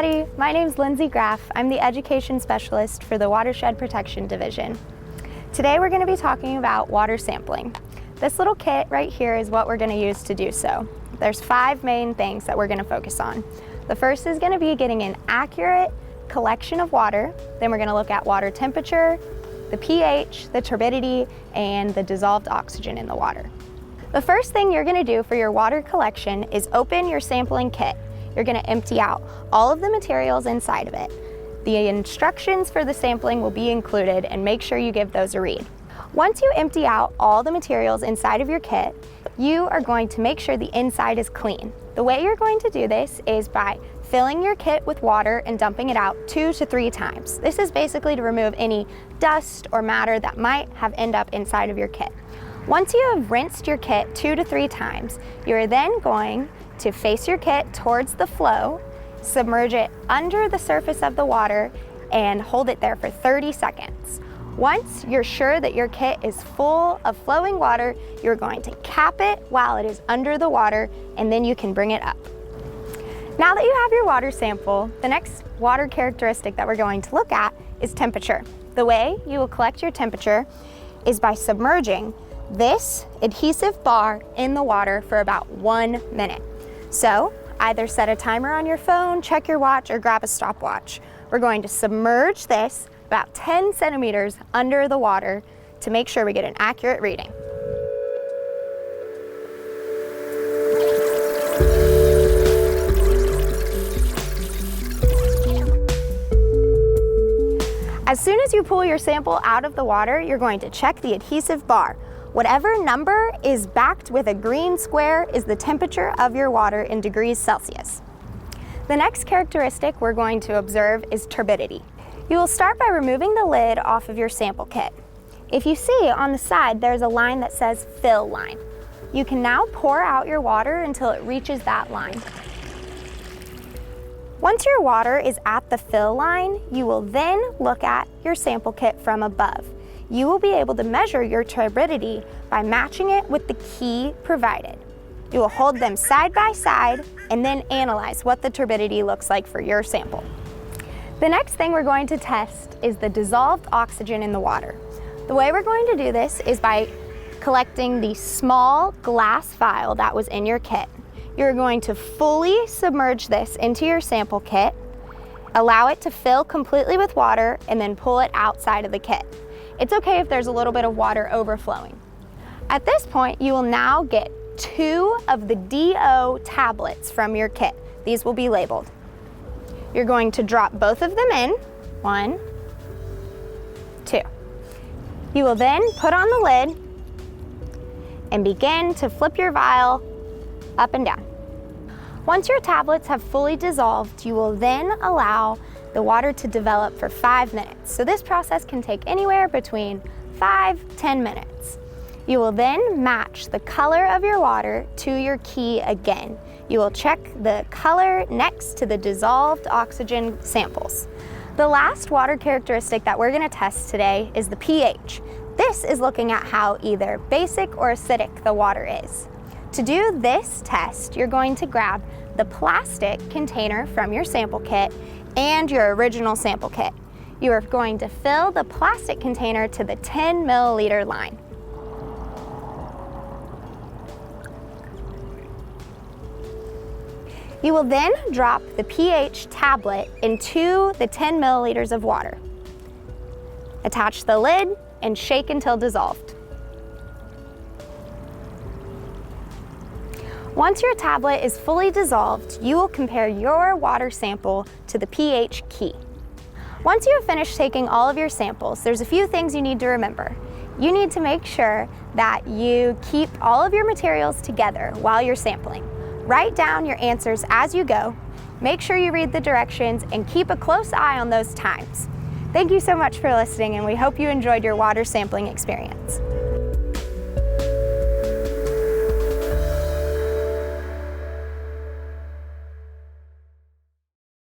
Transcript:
everybody, my name is Lindsay Graff. I'm the Education Specialist for the Watershed Protection Division. Today we're going to be talking about water sampling. This little kit right here is what we're going to use to do so. There's 5 main things that we're going to focus on. The first is going to be getting an accurate collection of water. Then we're going to look at water temperature, the pH, the turbidity, and the dissolved oxygen in the water. The first thing you're going to do for your water collection is open your sampling kit. You're going to empty out all of the materials inside of it. The instructions for the sampling will be included, and make sure you give those a read. Once you empty out all the materials inside of your kit, you are going to make sure the inside is clean. The way you're going to do this is by filling your kit with water and dumping it out 2 to 3 times. This is basically to remove any dust or matter that might have ended up inside of your kit. Once you have rinsed your kit 2 to 3 times, you're then going to face your kit towards the flow, submerge it under the surface of the water, and hold it there for 30 seconds. Once you're sure that your kit is full of flowing water, you're going to cap it while it is under the water, and then you can bring it up. Now that you have your water sample, the next water characteristic that we're going to look at is temperature. The way you will collect your temperature is by submerging this adhesive bar in the water for about 1 minute. So either set a timer on your phone, check your watch, or grab a stopwatch. We're going to submerge this about 10 centimeters under the water to make sure we get an accurate reading. As soon as you pull your sample out of the water, you're going to check the adhesive bar. Whatever number is backed with a green square is the temperature of your water in degrees Celsius. The next characteristic we're going to observe is turbidity. You will start by removing the lid off of your sample kit. If you see on the side, there's a line that says fill line. You can now pour out your water until it reaches that line. Once your water is at the fill line, you will then look at your sample kit from above. You will be able to measure your turbidity by matching it with the key provided. You will hold them side by side and then analyze what the turbidity looks like for your sample. The next thing we're going to test is the dissolved oxygen in the water. The way we're going to do this is by collecting the small glass vial that was in your kit. You're going to fully submerge this into your sample kit, allow it to fill completely with water, and then pull it outside of the kit. It's okay if there's a little bit of water overflowing. At this point, you will now get 2 of the DO tablets from your kit. These will be labeled. You're going to drop both of them in, 1, 2. You will then put on the lid and begin to flip your vial up and down. Once your tablets have fully dissolved, you will then allow the water to develop for 5 minutes. So this process can take anywhere between 5–10 minutes. You will then match the color of your water to your key again. You will check the color next to the dissolved oxygen samples. The last water characteristic that we're going to test today is the pH. This is looking at how either basic or acidic the water is. To do this test, you're going to grab the plastic container from your sample kit and your original sample kit. You are going to fill the plastic container to the 10 milliliter line. You will then drop the pH tablet into the 10 milliliters of water. Attach the lid and shake until dissolved. Once your tablet is fully dissolved, you will compare your water sample to the pH key. Once you have finished taking all of your samples, there's a few things you need to remember. You need to make sure that you keep all of your materials together while you're sampling. Write down your answers as you go, make sure you read the directions, and keep a close eye on those times. Thank you so much for listening, and we hope you enjoyed your water sampling experience.